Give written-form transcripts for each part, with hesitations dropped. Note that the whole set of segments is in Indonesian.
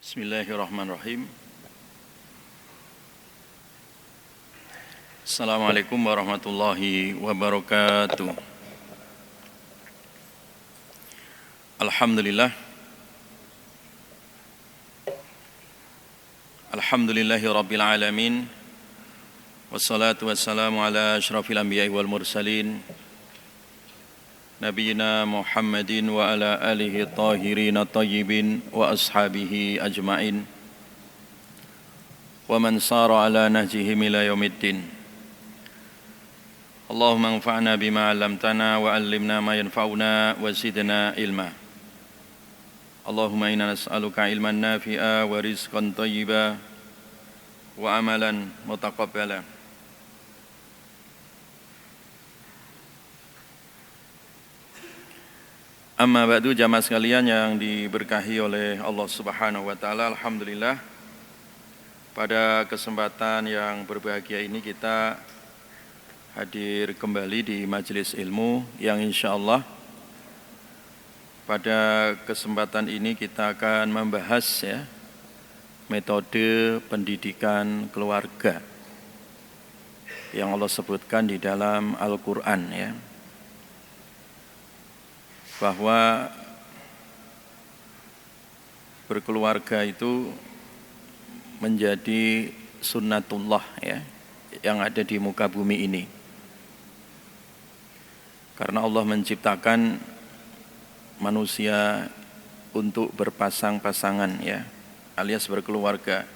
Bismillahirrahmanirrahim. Assalamualaikum warahmatullahi wabarakatuh. Alhamdulillah. Alhamdulillahi rabbil alamin. Wassalatu wassalamu ala asyrafil anbiya'i wal mursalin Nabiyyina Muhammadin wa ala alihi tahirin tayyibin wa ashabihi ajma'in wa man sara ala nahjihim ila yaumiddin. Allahumma anfa'na bima 'allamtana wa 'allimna ma yanfa'una wa zidna ilma. Allahumma inna nas'aluka ilman nafi'a wa rizqan thayyiba wa amalan mutaqabbala. Amma ba'du, jamaah sekalian yang diberkahi oleh Allah Subhanahu wa taala, alhamdulillah pada kesempatan yang berbahagia ini kita hadir kembali di majelis ilmu yang insyaallah pada kesempatan ini kita akan membahas metode pendidikan keluarga yang Allah sebutkan di dalam Al-Qur'an bahwa berkeluarga itu menjadi sunnatullah yang ada di muka bumi ini. Karena Allah menciptakan manusia untuk berpasang-pasangan alias berkeluarga.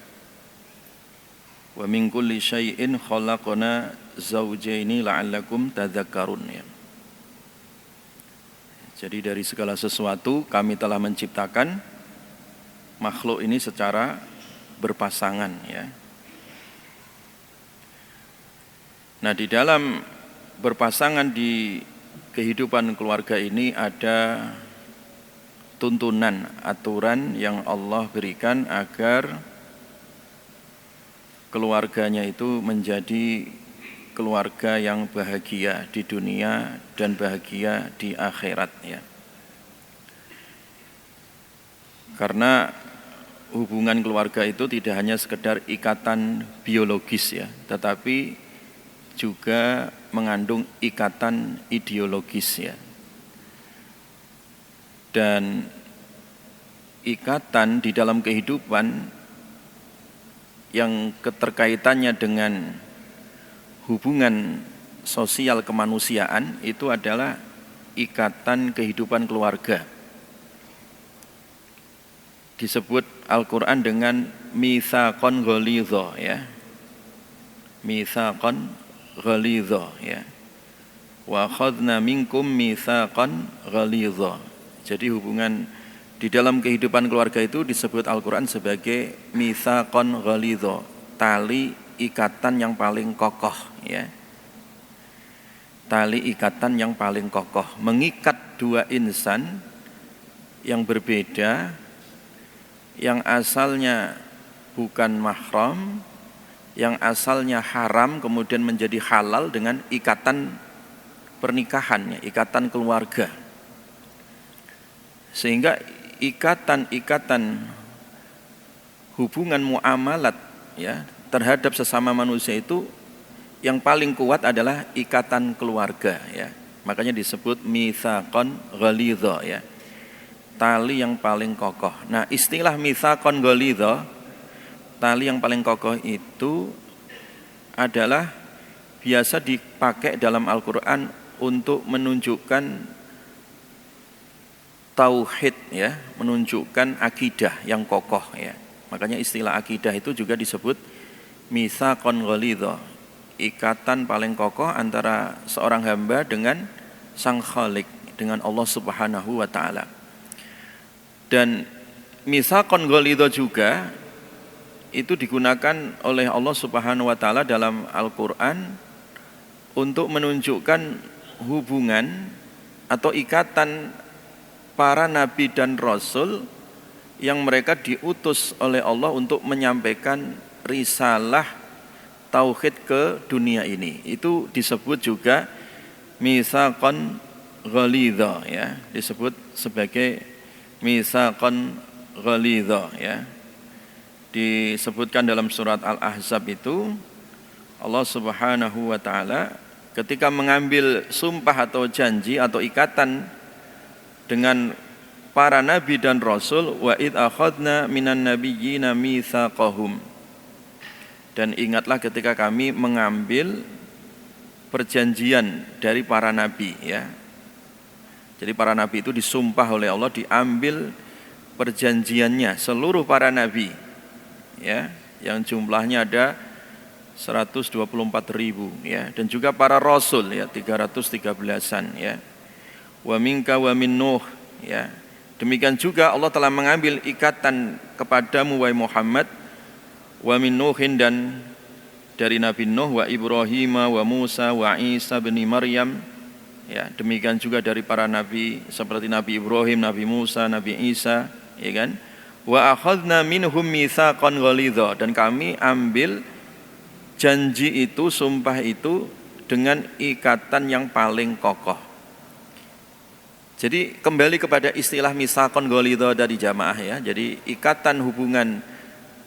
Wa min kulli syai'in khalaqna zawjaini la'allakum tadhakkarun Jadi dari segala sesuatu kami telah menciptakan makhluk ini secara berpasangan Nah, di dalam berpasangan di kehidupan keluarga ini ada tuntunan, aturan yang Allah berikan agar keluarganya itu menjadi keluarga yang bahagia di dunia dan bahagia di akhirat Karena hubungan keluarga itu tidak hanya sekedar ikatan biologis tetapi juga mengandung ikatan ideologis Dan ikatan di dalam kehidupan yang keterkaitannya dengan hubungan sosial kemanusiaan itu adalah ikatan kehidupan keluarga. Disebut Al-Qur'an dengan mitsaqan ghalidha Mitsaqan ghalidha Wa akhadna minkum mitsaqan ghalidha. Jadi hubungan di dalam kehidupan keluarga itu disebut Al-Qur'an sebagai mitsaqan ghalidha, tali ikatan yang paling kokoh Tali ikatan yang paling kokoh, mengikat dua insan yang berbeda, yang asalnya bukan mahram, yang asalnya haram kemudian menjadi halal dengan ikatan pernikahan ikatan keluarga. Sehingga ikatan-ikatan hubungan muamalat terhadap sesama manusia itu yang paling kuat adalah ikatan keluarga Makanya disebut mitsaqan ghalidha tali yang paling kokoh. Nah, istilah mitsaqan ghalidha, tali yang paling kokoh itu adalah biasa dipakai dalam Al-Qur'an untuk menunjukkan tauhid menunjukkan akidah yang kokoh Makanya istilah akidah itu juga disebut mitsaqan ghalidha, ikatan paling kokoh antara seorang hamba dengan Sang Khalik, dengan Allah Subhanahu wa taala. Dan mitsaqan ghalidha juga itu digunakan oleh Allah Subhanahu wa taala dalam Al-Qur'an untuk menunjukkan hubungan atau ikatan para nabi dan rasul yang mereka diutus oleh Allah untuk menyampaikan risalah tauhid ke dunia ini. Itu disebut juga mitsaqan ghalidha disebut sebagai mitsaqan ghalidha disebutkan dalam surat Al-Ahzab itu Allah Subhanahu wa taala ketika mengambil sumpah atau janji atau ikatan dengan para nabi dan rasul, wa id akhadna minan nabiyyina mitsaqahum, dan ingatlah ketika kami mengambil perjanjian dari para nabi, ya. Jadi para nabi itu disumpah oleh Allah, diambil perjanjiannya seluruh para nabi, ya, yang jumlahnya ada 124.000, ya, dan juga para rasul, ya, 313-an, ya. Wa minka wa min Nuh, ya. Demikian juga Allah telah mengambil ikatan kepadamu wahai Muhammad, wa min Nuhin, dan dari Nabi Nuh, wa Ibrahim wa Musa wa Isa bin Maryam, ya. Demikian juga dari para nabi seperti Nabi Ibrahim, Nabi Musa, Nabi Isa, ya kan? Wa akhadna minhum mitsaqan ghalidha, dan kami ambil janji itu, sumpah itu dengan ikatan yang paling kokoh. Jadi kembali kepada istilah mitsaqan ghalidha dari jamaah, ya. Jadi ikatan hubungan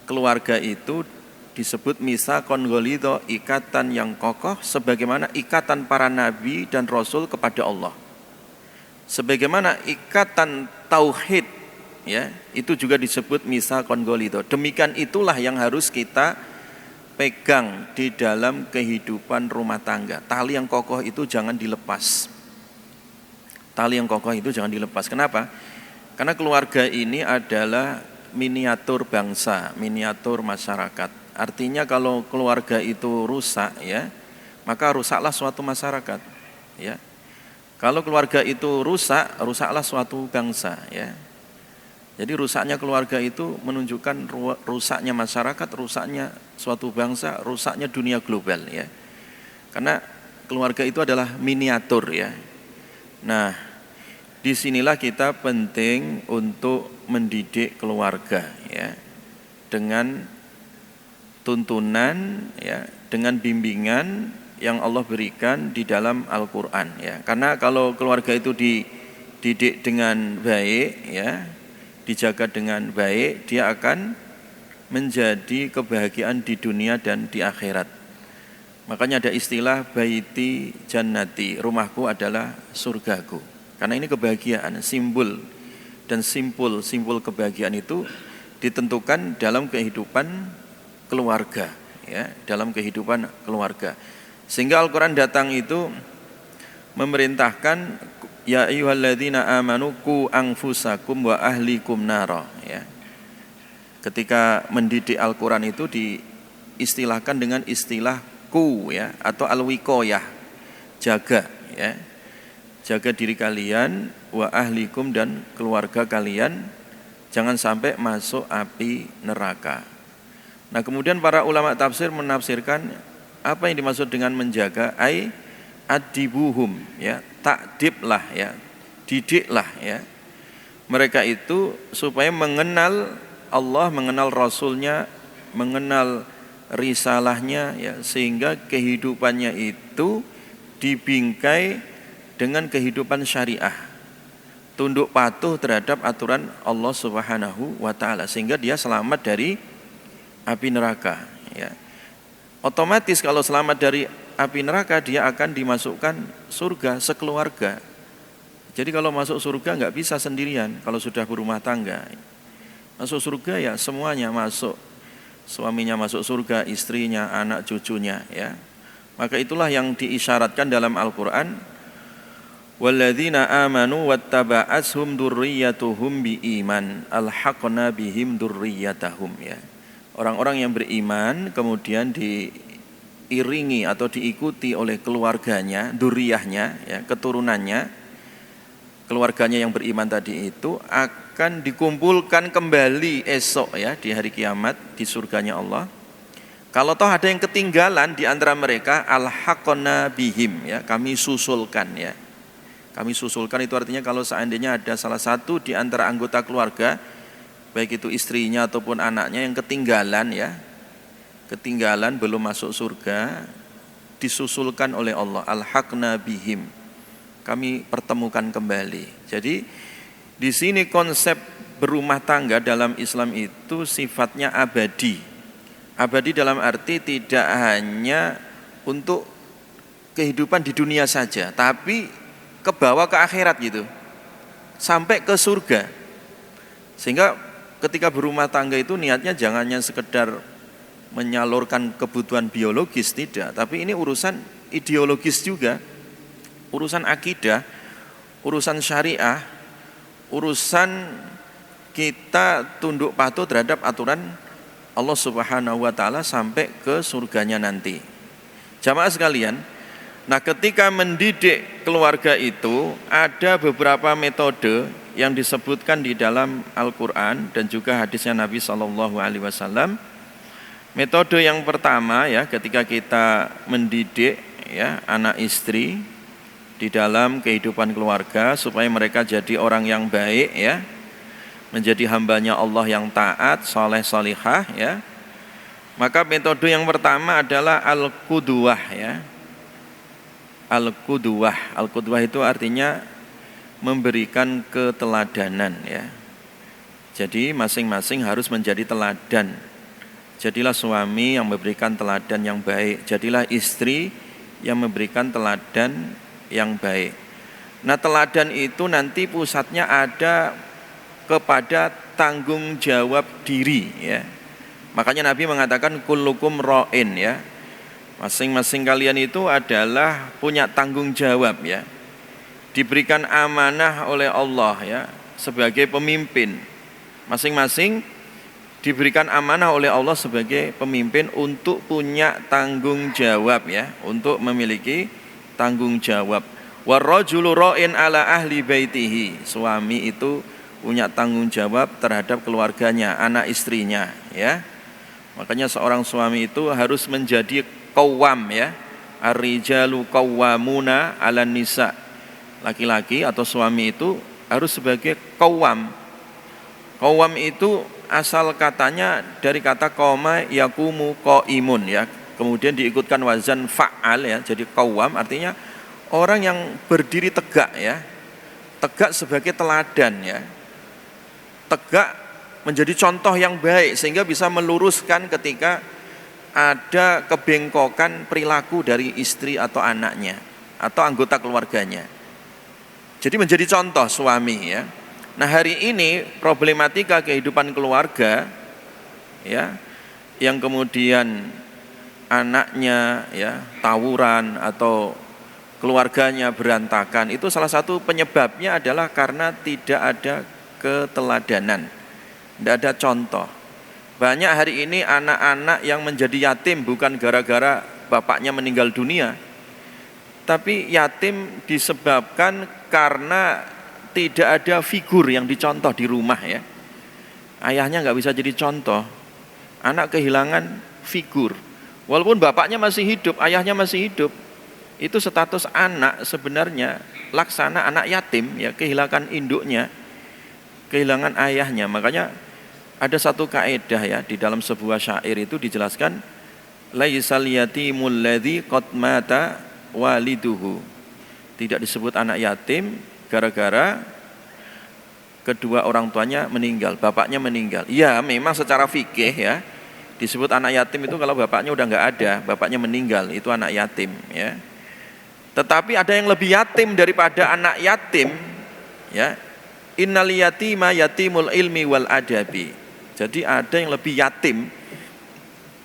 keluarga itu disebut mitsaqan ghalidha, ikatan yang kokoh sebagaimana ikatan para nabi dan rasul kepada Allah. Sebagaimana ikatan tauhid, ya, itu juga disebut mitsaqan ghalidha. Demikian itulah yang harus kita pegang di dalam kehidupan rumah tangga. Tali yang kokoh itu jangan dilepas. Tali yang kokoh itu jangan dilepas. Kenapa? Karena keluarga ini adalah miniatur bangsa, miniatur masyarakat. Artinya kalau keluarga itu rusak, ya, maka rusaklah suatu masyarakat, ya. Kalau keluarga itu rusak, rusaklah suatu bangsa, ya. Jadi rusaknya keluarga itu menunjukkan rusaknya masyarakat, rusaknya suatu bangsa, rusaknya dunia global, ya. Karena keluarga itu adalah miniatur, ya. Nah, disinilah kita penting untuk mendidik keluarga, ya, dengan tuntunan, ya, dengan bimbingan yang Allah berikan di dalam Al-Quran, ya. Karena kalau keluarga itu dididik dengan baik, ya, dijaga dengan baik, dia akan menjadi kebahagiaan di dunia dan di akhirat. Makanya ada istilah baiti jannati, rumahku adalah surgaku. Karena ini kebahagiaan, simbol dan simpul kebahagiaan itu ditentukan dalam kehidupan keluarga, ya, dalam kehidupan keluarga. Sehingga Al-Quran datang itu memerintahkan ya ayyuhalladzina amanu qu anfusakum wa ahlikum nara, ya. Ketika mendidik Al-Quran itu diistilahkan dengan istilah ku, ya, atau al-wiqayah, jaga, ya. Jaga diri kalian wa ahlikum, dan keluarga kalian jangan sampai masuk api neraka. Nah, kemudian para ulama tafsir menafsirkan apa yang dimaksud dengan menjaga, ai adibuhum, ya, takdiblah, ya, didiklah, ya, mereka itu supaya mengenal Allah, mengenal Rasulnya, mengenal risalahnya, ya, sehingga kehidupannya itu dibingkai dengan kehidupan syariah, tunduk patuh terhadap aturan Allah Subhanahu wa taala, sehingga dia selamat dari api neraka, ya. Otomatis kalau selamat dari api neraka, dia akan dimasukkan surga sekeluarga. Jadi kalau masuk surga nggak bisa sendirian. Kalau sudah berumah tangga, masuk surga ya semuanya masuk. Suaminya masuk surga, istrinya, anak cucunya, ya. Maka itulah yang diisyaratkan dalam Al-Quran, walladzina amanu wattaba'ashum dzurriyyatuhum biiman alhaqna bihim dzurriyyatahum, ya. Orang-orang yang beriman kemudian diiringi atau diikuti oleh keluarganya, dzurriyyahnya, ya, keturunannya, keluarganya yang beriman tadi itu akan dikumpulkan kembali esok, ya, di hari kiamat di surganya Allah. Kalau toh ada yang ketinggalan di antara mereka, alhaqna bihim, ya, kami susulkan, ya. Kami susulkan itu artinya kalau seandainya ada salah satu di antara anggota keluarga, baik itu istrinya ataupun anaknya yang ketinggalan, ya, ketinggalan belum masuk surga, disusulkan oleh Allah, alhaqna bihim, kami pertemukan kembali. Jadi di sini konsep berumah tangga dalam Islam itu sifatnya abadi. Abadi dalam arti tidak hanya untuk kehidupan di dunia saja, tapi ke bawah ke akhirat gitu, sampai ke surga. Sehingga ketika berumah tangga itu niatnya jangan hanya sekedar menyalurkan kebutuhan biologis, tidak, tapi ini urusan ideologis juga, urusan akidah, urusan syariah, urusan kita tunduk patuh terhadap aturan Allah Subhanahu wa taala sampai ke surganya nanti. Jamaah sekalian, nah ketika mendidik keluarga itu ada beberapa metode yang disebutkan di dalam Al-Qur'an dan juga hadisnya Nabi SAW. Metode yang pertama ya, ketika kita mendidik ya anak istri di dalam kehidupan keluarga supaya mereka jadi orang yang baik ya, menjadi hambanya Allah yang taat, soleh solihah ya. Maka metode yang pertama adalah al-qudwah ya. Al-qudwah. Al-qudwah itu artinya memberikan keteladanan ya. Jadi masing-masing harus menjadi teladan. Jadilah suami yang memberikan teladan yang baik, jadilah istri yang memberikan teladan yang baik. Nah, teladan itu nanti pusatnya ada kepada tanggung jawab diri ya. Makanya Nabi mengatakan kullukum ra'in ya. Masing-masing kalian itu adalah punya tanggung jawab ya. Diberikan amanah oleh Allah ya sebagai pemimpin. Masing-masing diberikan amanah oleh Allah sebagai pemimpin untuk punya tanggung jawab ya, untuk memiliki tanggung jawab. Warrajulu ra'in ala ahli baitihi. Suami itu punya tanggung jawab terhadap keluarganya, anak istrinya ya. Makanya seorang suami itu harus menjadi qawwam ya. Ar-rijalu qawwamuna 'alan nisa. Laki-laki atau suami itu harus sebagai qawwam. Qawwam itu asal katanya dari kata qoma yakumu qaimun ya. Kemudian diikutkan wazan fa'al ya. Jadi qawwam artinya orang yang berdiri tegak ya. Tegak sebagai teladan ya. Tegak menjadi contoh yang baik sehingga bisa meluruskan ketika ada kebengkokan perilaku dari istri atau anaknya atau anggota keluarganya. Jadi menjadi contoh suami ya. Nah, hari ini problematika kehidupan keluarga ya yang kemudian anaknya ya tawuran atau keluarganya berantakan, itu salah satu penyebabnya adalah karena tidak ada keteladanan, tidak ada contoh. Banyak hari ini anak-anak yang menjadi yatim bukan gara-gara bapaknya meninggal dunia, tapi yatim disebabkan karena tidak ada figur yang dicontoh di rumah ya. Ayahnya nggak bisa jadi contoh, anak kehilangan figur. Walaupun bapaknya masih hidup, ayahnya masih hidup, itu status anak sebenarnya laksana anak yatim ya, kehilangan induknya, kehilangan ayahnya. Makanya ada satu kaidah ya di dalam sebuah syair itu dijelaskan, laisal yatimul ladzi qad mata waliduhu. Tidak disebut anak yatim gara-gara kedua orang tuanya meninggal, bapaknya meninggal. Ya memang secara fikih ya disebut anak yatim itu kalau bapaknya udah nggak ada, bapaknya meninggal, itu anak yatim ya. Tetapi ada yang lebih yatim daripada anak yatim ya. Innal yatima yatimul ilmi wal adabi. Jadi ada yang lebih yatim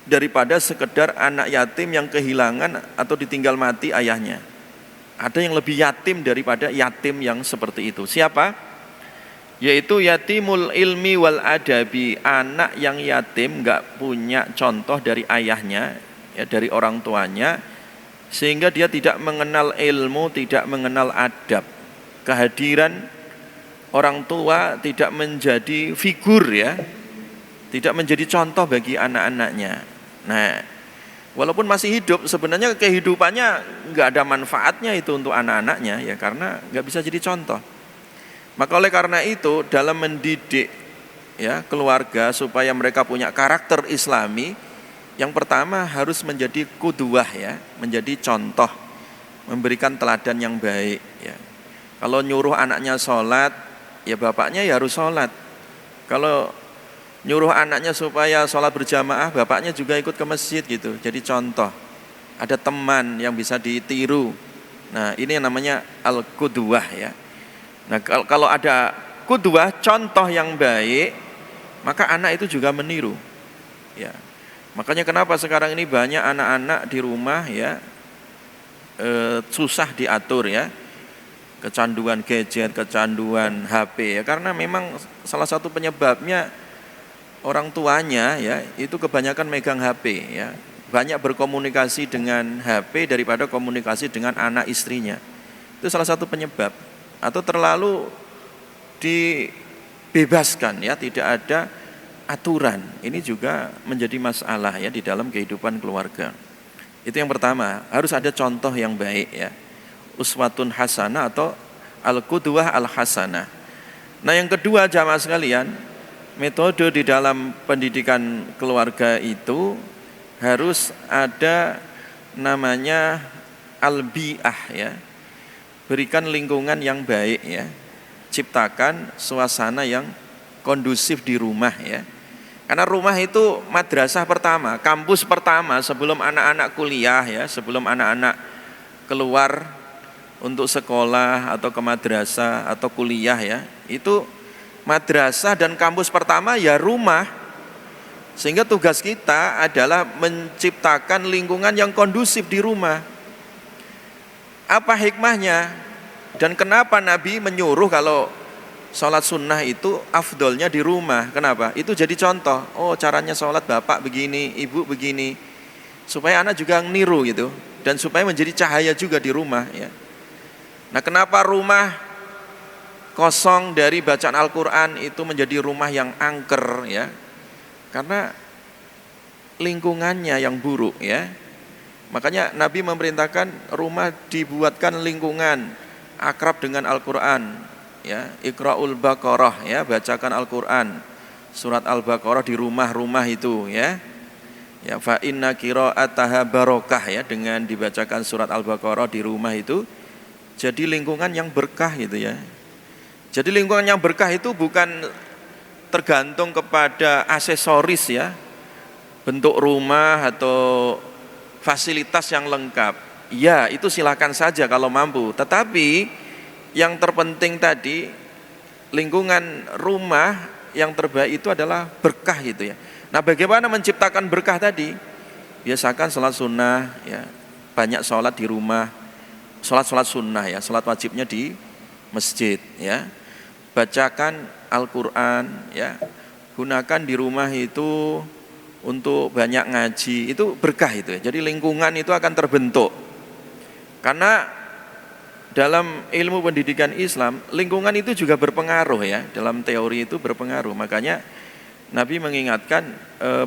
daripada sekedar anak yatim yang kehilangan atau ditinggal mati ayahnya. Ada yang lebih yatim daripada yatim yang seperti itu. Siapa? Yaitu yatimul ilmi wal adabi. Anak yang yatim gak punya contoh dari ayahnya ya, dari orang tuanya, sehingga dia tidak mengenal ilmu, tidak mengenal adab. Kehadiran orang tua tidak menjadi figur ya, tidak menjadi contoh bagi anak-anaknya. Nah, walaupun masih hidup, sebenarnya kehidupannya nggak ada manfaatnya itu untuk anak-anaknya ya, karena nggak bisa jadi contoh. Maka oleh karena itu dalam mendidik ya keluarga supaya mereka punya karakter Islami, yang pertama harus menjadi qudwah ya, menjadi contoh, memberikan teladan yang baik ya. Kalau nyuruh anaknya sholat, ya bapaknya ya harus sholat. Kalau nyuruh anaknya supaya sholat berjamaah, bapaknya juga ikut ke masjid gitu. Jadi contoh, ada teman yang bisa ditiru. Nah, ini yang namanya al-qudwah ya. Nah, kalau ada qudwah, contoh yang baik, maka anak itu juga meniru. Ya. Makanya kenapa sekarang ini banyak anak-anak di rumah ya susah diatur ya. Kecanduan gadget, kecanduan HP ya, karena memang salah satu penyebabnya orang tuanya ya itu kebanyakan megang HP ya, banyak berkomunikasi dengan HP daripada komunikasi dengan anak istrinya. Itu salah satu penyebab, atau terlalu dibebaskan ya, tidak ada aturan. Ini juga menjadi masalah ya di dalam kehidupan keluarga. Itu yang pertama, harus ada contoh yang baik ya. Uswatun hasanah atau al-qudwah al-hasanah. Nah, yang kedua jamaah sekalian, metode di dalam pendidikan keluarga itu harus ada namanya al-bi'ah ya. Berikan lingkungan yang baik ya. Ciptakan suasana yang kondusif di rumah ya. Karena rumah itu madrasah pertama, kampus pertama sebelum anak-anak kuliah ya, sebelum anak-anak keluar untuk sekolah atau ke madrasah atau kuliah ya. Itu madrasah dan kampus pertama ya rumah. Sehingga tugas kita adalah menciptakan lingkungan yang kondusif di rumah. Apa hikmahnya? Dan kenapa Nabi menyuruh kalau sholat sunnah itu afdolnya di rumah? Kenapa? Itu jadi contoh. Oh, caranya sholat bapak begini, ibu begini. Supaya anak juga niru gitu. Dan supaya menjadi cahaya juga di rumah ya. Nah, kenapa rumah kosong dari bacaan Al-Quran itu menjadi rumah yang angker ya? Karena lingkungannya yang buruk ya. Makanya Nabi memerintahkan rumah dibuatkan lingkungan akrab dengan Al-Quran ya. Iqra'ul Baqarah ya, bacakan Al-Quran. Surat Al-Baqarah di rumah-rumah itu ya. Ya, fa inna qira'ataha barokah ya, dengan dibacakan surat Al-Baqarah di rumah itu jadi lingkungan yang berkah gitu ya. Jadi lingkungan yang berkah itu bukan tergantung kepada aksesoris ya, bentuk rumah atau fasilitas yang lengkap. Ya, itu silakan saja kalau mampu. Tetapi yang terpenting tadi, lingkungan rumah yang terbaik itu adalah berkah gitu ya. Nah, bagaimana menciptakan berkah tadi? Biasakan sholat sunnah ya, banyak sholat di rumah. Sholat sunnah ya, sholat wajibnya di masjid ya. Bacakan Al-Quran ya. Gunakan di rumah itu untuk banyak ngaji, itu berkah itu ya. Jadi lingkungan itu akan terbentuk. Karena dalam ilmu pendidikan Islam, lingkungan itu juga berpengaruh ya. Dalam teori itu berpengaruh. Makanya Nabi mengingatkan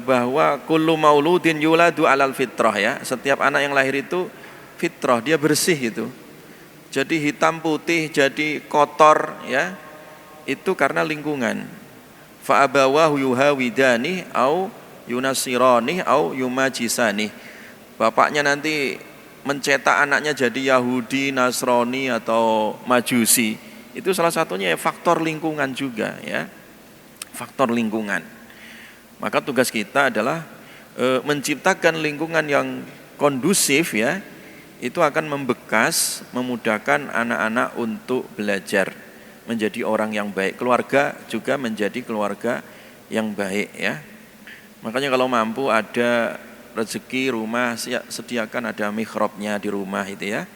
bahwa kullu mauludin yuladu alal fitrah ya. Setiap anak yang lahir itu fitrah, dia bersih itu. Jadi hitam putih, jadi kotor ya. Itu karena lingkungan. Fa abawahu yuhawidani au yunasirani au yumajisani. Bapaknya nanti mencetak anaknya jadi Yahudi, Nasrani atau Majusi. Itu salah satunya ya, faktor lingkungan juga ya. Faktor lingkungan. Maka tugas kita adalah menciptakan lingkungan yang kondusif ya. Itu akan membekas, memudahkan anak-anak untuk belajar menjadi orang yang baik. Keluarga juga menjadi keluarga yang baik ya. Makanya kalau mampu ada rezeki rumah, sediakan ada mihrabnya di rumah itu ya.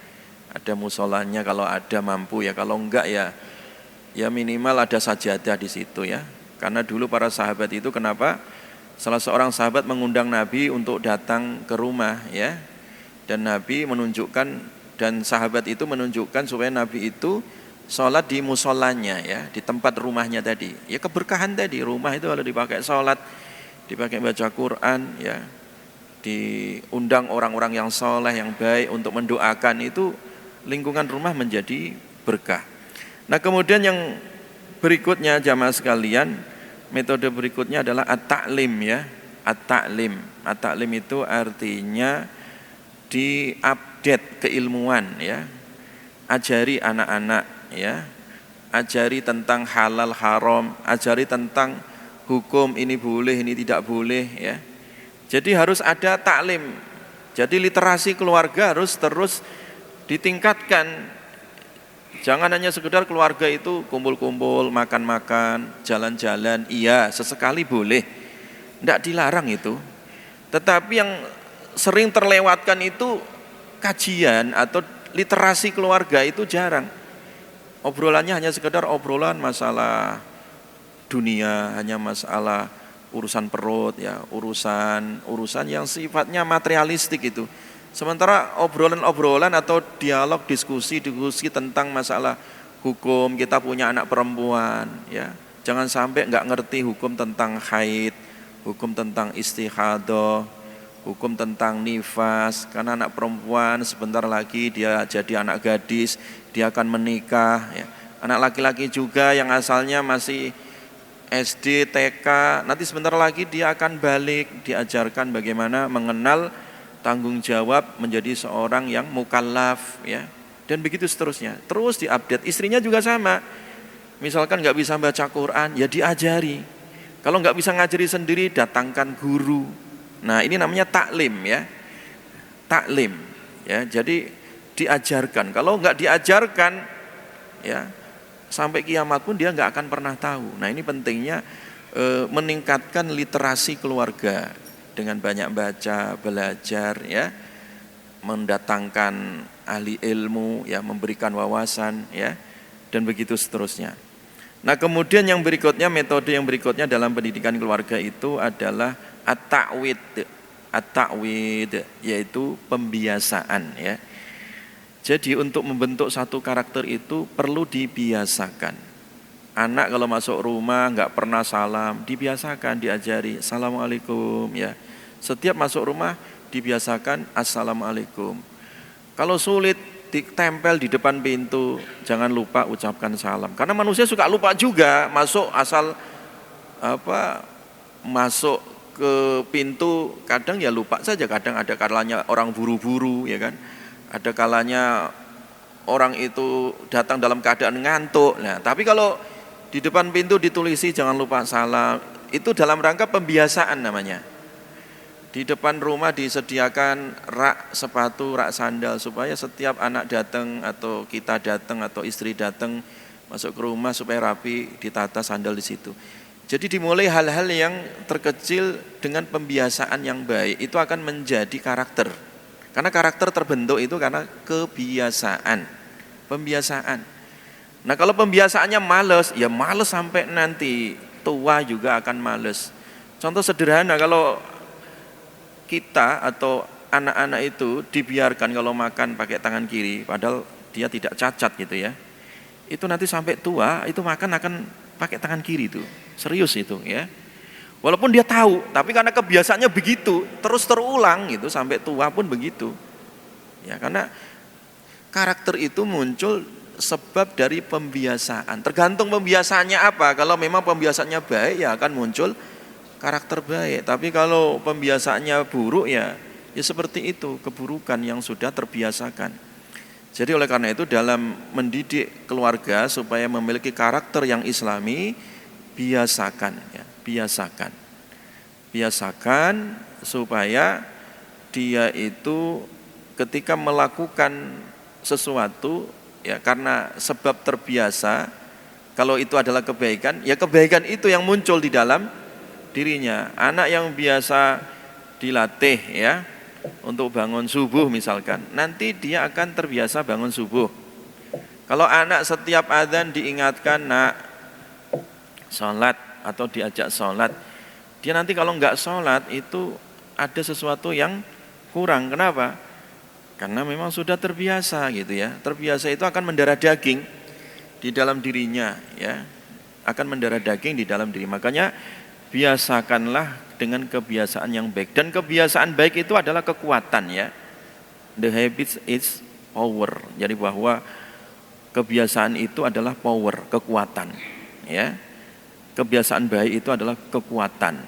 Ada musolanya kalau ada mampu ya. Kalau enggak ya minimal ada sajadah di situ ya. Karena dulu para sahabat itu kenapa? Salah seorang sahabat mengundang Nabi untuk datang ke rumah ya. Dan Nabi menunjukkan, dan sahabat itu menunjukkan supaya Nabi itu sholat di musolanya ya, di tempat rumahnya tadi. Ya keberkahan tadi, rumah itu kalau dipakai sholat, dipakai baca Quran ya, diundang orang-orang yang soleh, yang baik untuk mendoakan, itu lingkungan rumah menjadi berkah. Nah, kemudian yang berikutnya jamaah sekalian, metode berikutnya adalah at-ta'lim ya. At-ta'lim. At-ta'lim itu artinya diupdate keilmuan ya. Ajari anak-anak ya. Ajari tentang halal haram, ajari tentang hukum ini boleh, ini tidak boleh ya. Jadi harus ada taklim. Jadi literasi keluarga harus terus ditingkatkan. Jangan hanya sekedar keluarga itu kumpul-kumpul, makan-makan, jalan-jalan, iya sesekali boleh, tidak dilarang itu. Tetapi yang sering terlewatkan itu kajian atau literasi keluarga itu jarang. Obrolannya hanya sekedar obrolan masalah dunia, hanya masalah urusan perut ya, urusan yang sifatnya materialistik itu. Sementara obrolan-obrolan atau dialog diskusi tentang masalah hukum, kita punya anak perempuan ya. Jangan sampai enggak ngerti hukum tentang haid, hukum tentang istihadah, hukum tentang nifas, karena anak perempuan sebentar lagi dia jadi anak gadis, dia akan menikah ya. Anak laki-laki juga yang asalnya masih SD, TK, nanti sebentar lagi dia akan balik, diajarkan bagaimana mengenal tanggung jawab menjadi seorang yang mukallaf ya. Dan begitu seterusnya. Terus diupdate. Istrinya juga sama. Misalkan nggak bisa baca Quran, ya diajari. Kalau nggak bisa ngajari sendiri, datangkan guru. Nah, ini namanya taklim ya. Taklim ya. Jadi diajarkan. Kalau nggak diajarkan ya, sampai kiamat pun dia nggak akan pernah tahu. Nah, ini pentingnya meningkatkan literasi keluarga dengan banyak baca, belajar ya, mendatangkan ahli ilmu ya, memberikan wawasan ya, dan begitu seterusnya. Nah, kemudian yang berikutnya, metode yang berikutnya dalam pendidikan keluarga itu adalah at-ta'wid. At-ta'wid yaitu pembiasaan ya. Jadi untuk membentuk satu karakter itu perlu dibiasakan. Anak kalau masuk rumah nggak pernah salam, dibiasakan, diajari assalamualaikum ya. Setiap masuk rumah dibiasakan assalamualaikum. Kalau sulit ditempel di depan pintu, jangan lupa ucapkan salam. Karena manusia suka lupa juga, masuk asal masuk ke pintu kadang ya lupa saja, kadang ada kalanya orang buru-buru ya kan. Ada kalanya orang itu datang dalam keadaan ngantuk. Nah, tapi kalau di depan pintu ditulisi jangan lupa salam, itu dalam rangka pembiasaan namanya. Di depan rumah disediakan rak sepatu, rak sandal supaya setiap anak datang atau kita datang atau istri datang masuk ke rumah supaya rapi, ditata sandal di situ. Jadi dimulai hal-hal yang terkecil dengan pembiasaan yang baik, itu akan menjadi karakter. Karena karakter terbentuk itu karena kebiasaan, pembiasaan. Nah, kalau pembiasaannya males, ya males sampai nanti tua juga akan males. Contoh sederhana, kalau kita atau anak-anak itu dibiarkan kalau makan pakai tangan kiri, padahal dia tidak cacat gitu ya, itu nanti sampai tua itu makan akan pakai tangan kiri itu, serius itu ya. Walaupun dia tahu, tapi karena kebiasaannya begitu, terus terulang gitu sampai tua pun begitu. Ya, karena karakter itu muncul sebab dari pembiasaan. Tergantung pembiasaannya apa. Kalau memang pembiasaannya baik ya akan muncul karakter baik. Tapi kalau pembiasaannya buruk ya seperti itu, keburukan yang sudah terbiasakan. Jadi oleh karena itu dalam mendidik keluarga supaya memiliki karakter yang islami, biasakan ya, biasakan supaya dia itu ketika melakukan sesuatu ya karena sebab terbiasa, kalau itu adalah kebaikan, ya kebaikan itu yang muncul di dalam dirinya. Anak yang biasa dilatih ya untuk bangun subuh misalkan, nanti dia akan terbiasa bangun subuh. Kalau anak setiap adzan diingatkan nak sholat atau diajak sholat, dia nanti kalau enggak sholat itu ada sesuatu yang kurang. Kenapa? Karena memang sudah terbiasa gitu ya. Terbiasa itu akan mendarah daging di dalam dirinya ya, akan mendarah daging di dalam diri. Makanya biasakanlah dengan kebiasaan yang baik. Dan kebiasaan baik itu adalah kekuatan ya. The habit is power. Jadi bahwa kebiasaan itu adalah power, kekuatan ya. Kebiasaan baik itu adalah kekuatan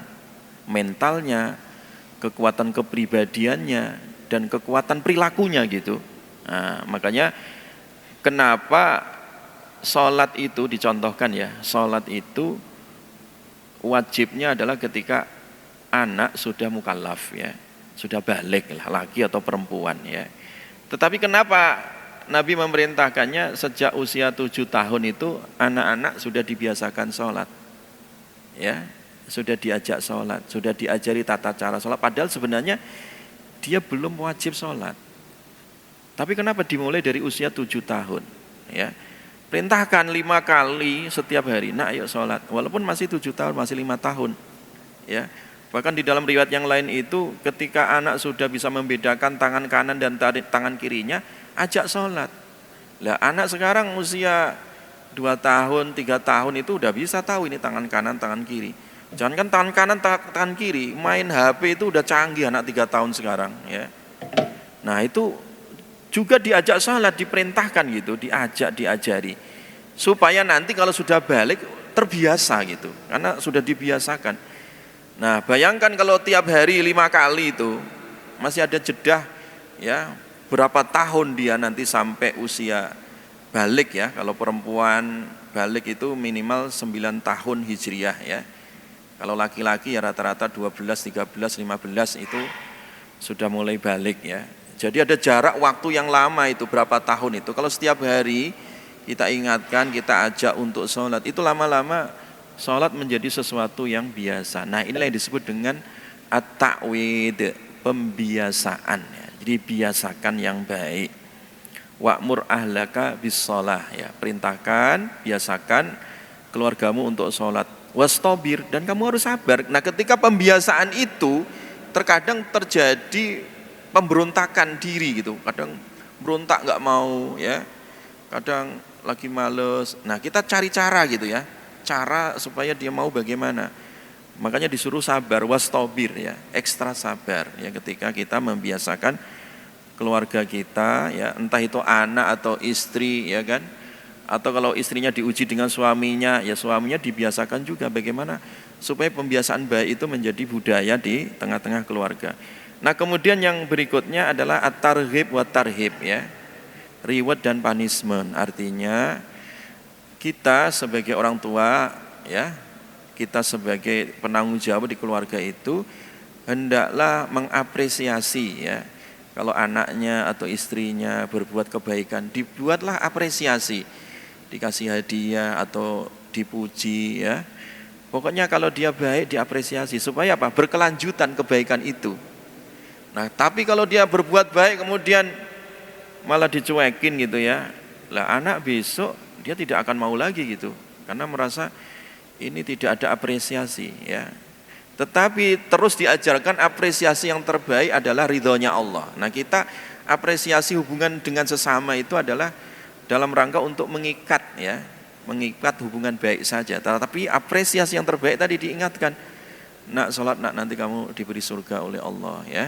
mentalnya, kekuatan kepribadiannya, dan kekuatan perilakunya gitu. Nah, makanya kenapa sholat itu dicontohkan ya, sholat itu wajibnya adalah ketika anak sudah mukallaf ya, sudah balik lah, laki atau perempuan ya. Tetapi kenapa Nabi memerintahkannya sejak usia 7 tahun itu anak-anak sudah dibiasakan sholat ya, sudah diajak sholat, sudah diajari tata cara sholat, padahal sebenarnya dia belum wajib sholat. Tapi kenapa dimulai dari usia 7 tahun ya? Perintahkan 5 kali setiap hari, nak ayo sholat, walaupun masih 7 tahun, masih 5 tahun ya. Bahkan di dalam riwayat yang lain itu ketika anak sudah bisa membedakan tangan kanan dan tangan kirinya, ajak sholat. Lah anak sekarang usia 2 tahun, 3 tahun itu udah bisa tahu ini tangan kanan, tangan kiri. Jangan kan tangan kanan, tangan kiri, main HP itu udah canggih anak 3 tahun sekarang ya. Nah itu juga diajak sholat, diperintahkan gitu, diajari. Supaya nanti kalau sudah balik terbiasa gitu, karena sudah dibiasakan. Nah bayangkan kalau tiap hari 5 kali itu, masih ada jeda ya, berapa tahun dia nanti sampai usia balik ya. Kalau perempuan balik itu minimal 9 tahun hijriah ya. Kalau laki-laki ya rata-rata 12, 13, 15 itu sudah mulai balik ya. Jadi ada jarak waktu yang lama itu, berapa tahun itu. Kalau setiap hari kita ingatkan, kita ajak untuk sholat, itu lama-lama sholat menjadi sesuatu yang biasa. Nah inilah yang disebut dengan at-ta'wid, pembiasaan ya. Jadi biasakan yang baik. Wa'mur ahlaka bis-shalah ya, perintahkan, biasakan keluargamu untuk sholat. Wastabir, dan kamu harus sabar. Nah ketika pembiasaan itu terkadang terjadi pemberontakan diri gitu, kadang berontak nggak mau ya, kadang lagi males. Nah kita cari cara gitu ya, cara supaya dia mau bagaimana. Makanya disuruh sabar, wastabir ya, ekstra sabar ya ketika kita membiasakan keluarga kita ya, entah itu anak atau istri ya kan, atau kalau istrinya diuji dengan suaminya ya, suaminya dibiasakan juga bagaimana supaya pembiasaan baik itu menjadi budaya di tengah-tengah keluarga. Nah kemudian yang berikutnya adalah at-targhib wa tarhib ya, reward dan punishment. Artinya kita sebagai orang tua ya, kita sebagai penanggung jawab di keluarga itu hendaklah mengapresiasi ya. Kalau anaknya atau istrinya berbuat kebaikan, dibuatlah apresiasi, dikasih hadiah atau dipuji ya. Pokoknya kalau dia baik diapresiasi supaya apa? Berkelanjutan kebaikan itu. Nah, tapi kalau dia berbuat baik kemudian malah dicuekin gitu ya, lah anak besok dia tidak akan mau lagi gitu, karena merasa ini tidak ada apresiasi ya. Tetapi terus diajarkan apresiasi yang terbaik adalah ridhonya Allah. Nah kita apresiasi hubungan dengan sesama itu adalah dalam rangka untuk mengikat ya, mengikat hubungan baik saja. Tetapi apresiasi yang terbaik tadi diingatkan, nak sholat nak, nanti kamu diberi surga oleh Allah ya.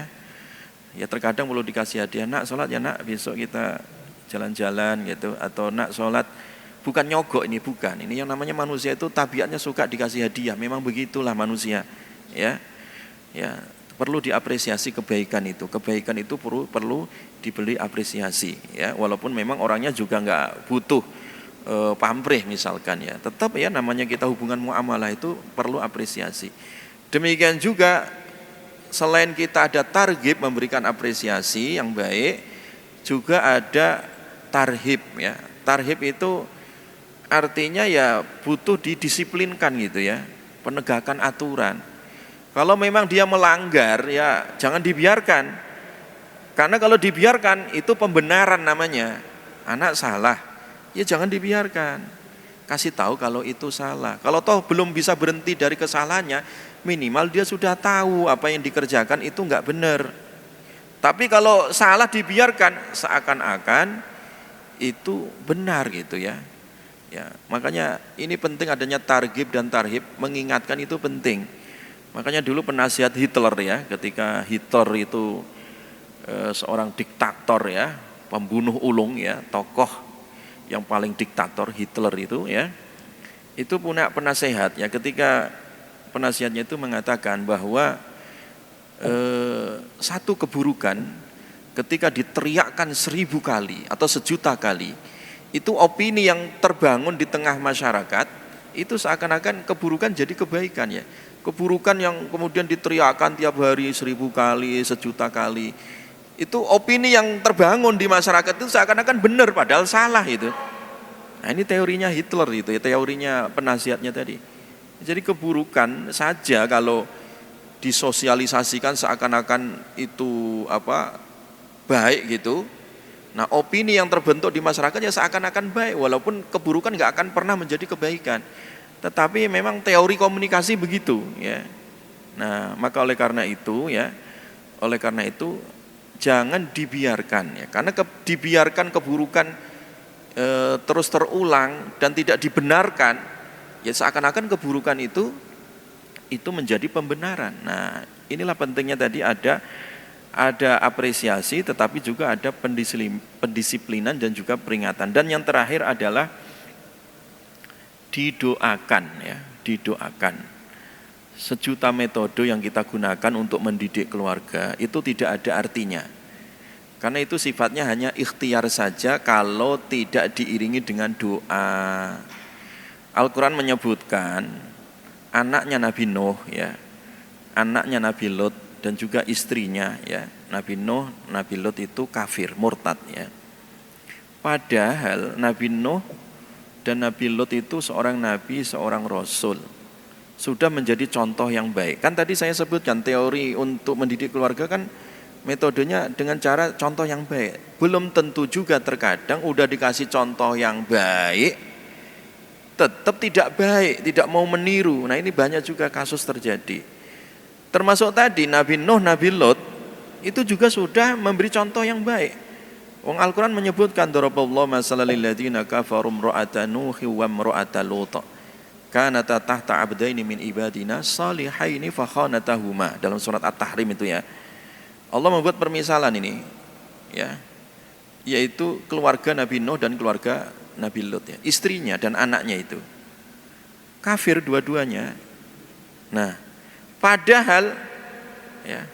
Ya terkadang perlu dikasih hadiah, nak sholat ya nak, besok kita jalan-jalan gitu. Atau nak sholat, bukan nyogok ini, bukan. Ini yang namanya manusia itu tabiatnya suka dikasih hadiah. Memang begitulah manusia ya. Ya perlu diapresiasi kebaikan itu. Kebaikan itu perlu diberi apresiasi ya. Walaupun memang orangnya juga nggak butuh pamrih misalkan ya. Tetap ya namanya kita hubungan muamalah itu perlu apresiasi. Demikian juga selain kita ada targhib, memberikan apresiasi yang baik, juga ada tarhib ya. Tarhib itu artinya ya butuh didisiplinkan gitu ya, penegakan aturan. Kalau memang dia melanggar ya jangan dibiarkan. Karena kalau dibiarkan itu pembenaran namanya. Anak salah, ya jangan dibiarkan. Kasih tahu kalau itu salah. Kalau toh belum bisa berhenti dari kesalahannya, minimal dia sudah tahu apa yang dikerjakan itu enggak benar. Tapi kalau salah dibiarkan seakan-akan itu benar gitu ya. Ya, makanya ini penting adanya targhib dan tarhib, mengingatkan itu penting. Makanya dulu penasihat Hitler ya, ketika Hitler itu seorang diktator ya, pembunuh ulung ya, tokoh yang paling diktator Hitler itu ya, itu punya penasehat ya, ketika penasihatnya itu mengatakan bahwa satu keburukan ketika diteriakkan 1000 kali atau 1.000.000 kali, itu opini yang terbangun di tengah masyarakat itu seakan-akan keburukan jadi kebaikan ya. Keburukan yang kemudian diteriakkan tiap hari 1000 kali, 1.000.000 kali, itu opini yang terbangun di masyarakat itu seakan-akan benar padahal salah itu. Nah ini teorinya Hitler itu ya, teorinya penasihatnya tadi. Jadi keburukan saja kalau disosialisasikan seakan-akan itu baik gitu. Nah opini yang terbentuk di masyarakat ya seakan-akan baik, walaupun keburukan nggak akan pernah menjadi kebaikan. Tetapi memang teori komunikasi begitu ya. Nah maka oleh karena itu jangan dibiarkan ya, karena dibiarkan keburukan terus terulang dan tidak dibenarkan ya seakan-akan keburukan itu menjadi pembenaran. Nah inilah pentingnya tadi ada apresiasi tetapi juga ada pendisiplinan dan juga peringatan. Dan yang terakhir adalah didoakan ya, didoakan. Sejuta metode yang kita gunakan untuk mendidik keluarga itu tidak ada artinya. Karena itu sifatnya hanya ikhtiar saja kalau tidak diiringi dengan doa. Al-Quran menyebutkan anaknya Nabi Nuh ya, anaknya Nabi Lot dan juga istrinya ya, Nabi Nuh, Nabi Lot itu kafir, murtad ya. Padahal Nabi Nuh dan Nabi Lot itu seorang nabi, seorang rasul, sudah menjadi contoh yang baik. Kan tadi saya sebutkan teori untuk mendidik keluarga kan metodenya dengan cara contoh yang baik. Belum tentu juga terkadang udah dikasih contoh yang baik tetap tidak baik, tidak mau meniru. Nah ini banyak juga kasus terjadi. Termasuk tadi Nabi Nuh, Nabi Lot itu juga sudah memberi contoh yang baik. Wong Al-Quran menyebutkan daraballahu masalan lil ladzina kafaru imra'ata Nuhi wa imra'ata Lut. Kanata tahta abdaini min ibadina salihaini fa khanatahuma, dalam surat At-Tahrim itu ya. Allah membuat permisalan ini ya, yaitu keluarga Nabi Nuh dan keluarga Nabi Lut ya, istrinya dan anaknya itu kafir dua-duanya. Nah, padahal ya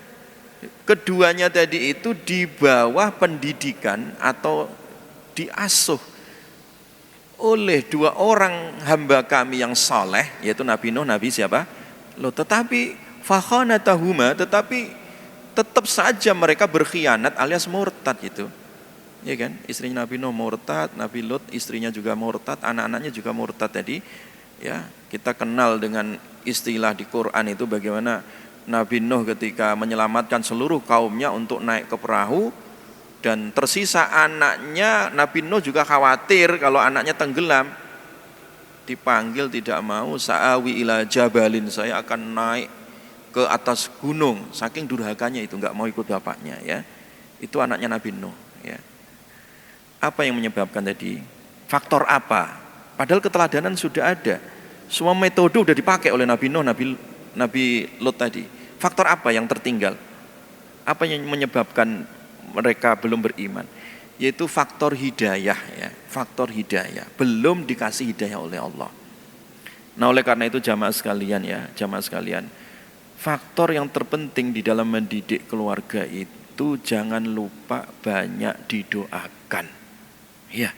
keduanya tadi itu di bawah pendidikan atau diasuh oleh dua orang hamba kami yang saleh, yaitu Nabi Nuh, Nabi siapa? Loh, tetapi fakhanatahuma, tetapi tetap saja mereka berkhianat alias murtad gitu. Ya kan? Istrinya Nabi Nuh murtad, Nabi Lut istrinya juga murtad, anak-anaknya juga murtad tadi. Ya, kita kenal dengan istilah di Quran itu bagaimana Nabi Nuh ketika menyelamatkan seluruh kaumnya untuk naik ke perahu dan tersisa anaknya, Nabi Nuh juga khawatir kalau anaknya tenggelam. Dipanggil tidak mau, sa'awi ila jabalin, saya akan naik ke atas gunung. Saking durhakanya itu, enggak mau ikut bapaknya ya. Itu anaknya Nabi Nuh ya. Apa yang menyebabkan tadi? Faktor apa? Padahal keteladanan sudah ada. Semua metode sudah dipakai oleh Nabi Nuh, Nabi Lut tadi. Faktor apa yang tertinggal? Apa yang menyebabkan mereka belum beriman? Yaitu faktor hidayah ya, faktor hidayah. Belum dikasih hidayah oleh Allah. Nah, oleh karena itu jamaah sekalian ya, jamaah sekalian, faktor yang terpenting di dalam mendidik keluarga itu jangan lupa banyak didoakan. Ya.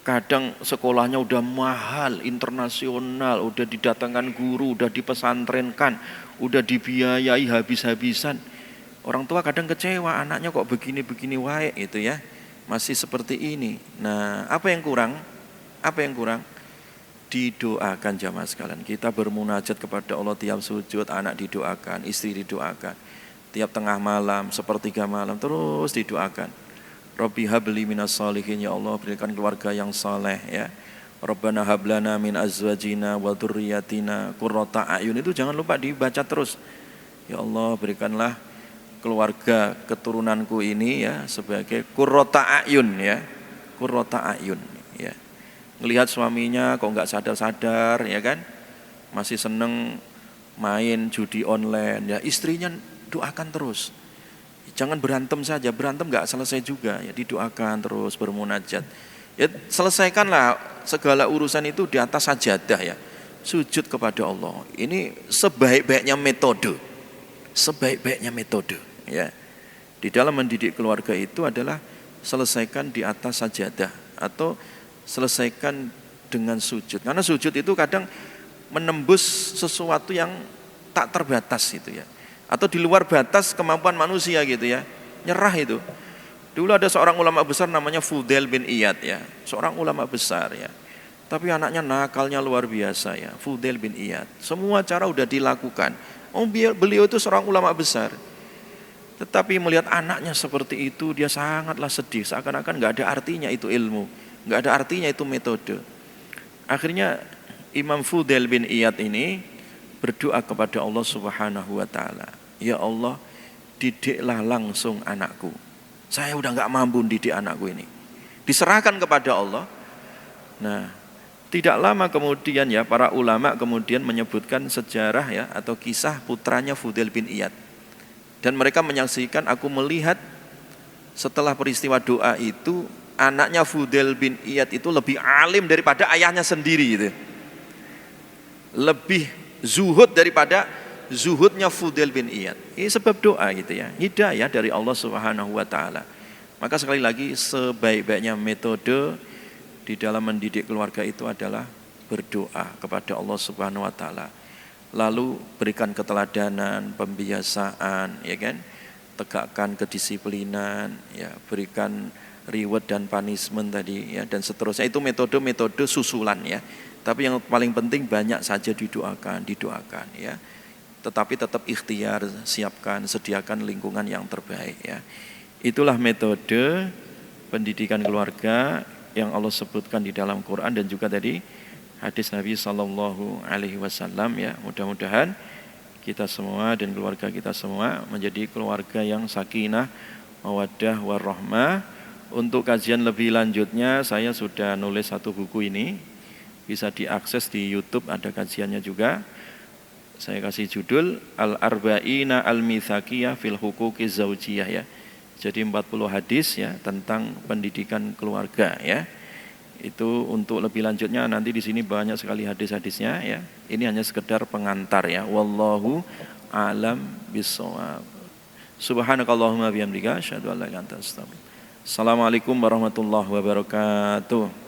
Kadang sekolahnya udah mahal, internasional, udah didatangkan guru, udah dipesantrenkan, udah dibiayai habis-habisan. Orang tua kadang kecewa, anaknya kok begini-begini wae itu ya. Masih seperti ini. Nah, apa yang kurang? Apa yang kurang? Didoakan jamaah sekalian. Kita bermunajat kepada Allah tiap sujud, anak didoakan, istri didoakan. Tiap tengah malam, sepertiga malam terus didoakan. Rabbi habli minas salihin, ya Allah berikan keluarga yang saleh ya. Rabbana hablana min azwajina wa dzurriyyatina qurrata a'yun, itu jangan lupa dibaca terus. Ya Allah berikanlah keluarga keturunanku ini ya sebagai qurrata a'yun ya. Qurrata a'yun ya. Ngelihat suaminya kok enggak sadar-sadar ya kan. Masih seneng main judi online ya, istrinya doakan terus. Jangan berantem saja, berantem nggak selesai juga ya, didoakan terus, bermunajat. Ya selesaikanlah segala urusan itu di atas sajadah ya, sujud kepada Allah. Ini sebaik-baiknya metode, sebaik-baiknya metode ya. Di dalam mendidik keluarga itu adalah selesaikan di atas sajadah atau selesaikan dengan sujud. Karena sujud itu kadang menembus sesuatu yang tak terbatas itu ya. Atau di luar batas kemampuan manusia gitu ya. Nyerah itu. Dulu ada seorang ulama besar namanya Fudail bin Iyad ya. Seorang ulama besar ya. Tapi anaknya nakalnya luar biasa ya. Fudail bin Iyad. Semua cara udah dilakukan. Beliau itu seorang ulama besar. Tetapi melihat anaknya seperti itu, dia sangatlah sedih. Seakan-akan gak ada artinya itu ilmu. Gak ada artinya itu metode. Akhirnya Imam Fudail bin Iyad ini berdoa kepada Allah Subhanahu wa taala. Ya Allah, didiklah langsung anakku. Saya udah gak mampu didik anakku ini. Diserahkan kepada Allah. Nah, tidak lama kemudian ya para ulama kemudian menyebutkan sejarah ya atau kisah putranya Fudail bin Iyad. Dan mereka menyaksikan, aku melihat setelah peristiwa doa itu anaknya Fudail bin Iyad itu lebih alim daripada ayahnya sendiri gitu. Lebih zuhud daripada zuhudnya Fudail bin Iyad. Ini sebab doa gitu ya. Hidayah dari Allah Subhanahu wa taala. Maka sekali lagi sebaik-baiknya metode di dalam mendidik keluarga itu adalah berdoa kepada Allah Subhanahu wa taala. Lalu berikan keteladanan, pembiasaan, ya kan? Tegakkan kedisiplinan, ya, berikan reward dan punishment tadi, ya, dan seterusnya. Itu metode-metode susulan, ya. Tapi yang paling penting banyak saja didoakan, ya. Tetapi tetap ikhtiar, siapkan, sediakan lingkungan yang terbaik, ya. Itulah metode pendidikan keluarga yang Allah sebutkan di dalam Quran dan juga tadi hadis Nabi Sallallahu Alaihi Wasallam ya. Mudah-mudahan kita semua dan keluarga kita semua menjadi keluarga yang sakinah, mawaddah, warahmah. Untuk kajian lebih lanjutnya saya sudah nulis satu buku ini, bisa diakses di YouTube, ada kajiannya juga. Saya kasih judul Al-Arba'ina Al-Mitsaqiyah fil Huquqiz Zaujiyah ya. Jadi 40 hadis ya tentang pendidikan keluarga ya. Itu untuk lebih lanjutnya nanti di sini banyak sekali hadis-hadisnya ya. Ini hanya sekedar pengantar ya. Wallahu a'lam bishawab. Subhanakallahumma bihamdika asyhadu an la ilaha illa anta astaghfiruka. Assalamualaikum warahmatullahi wabarakatuh.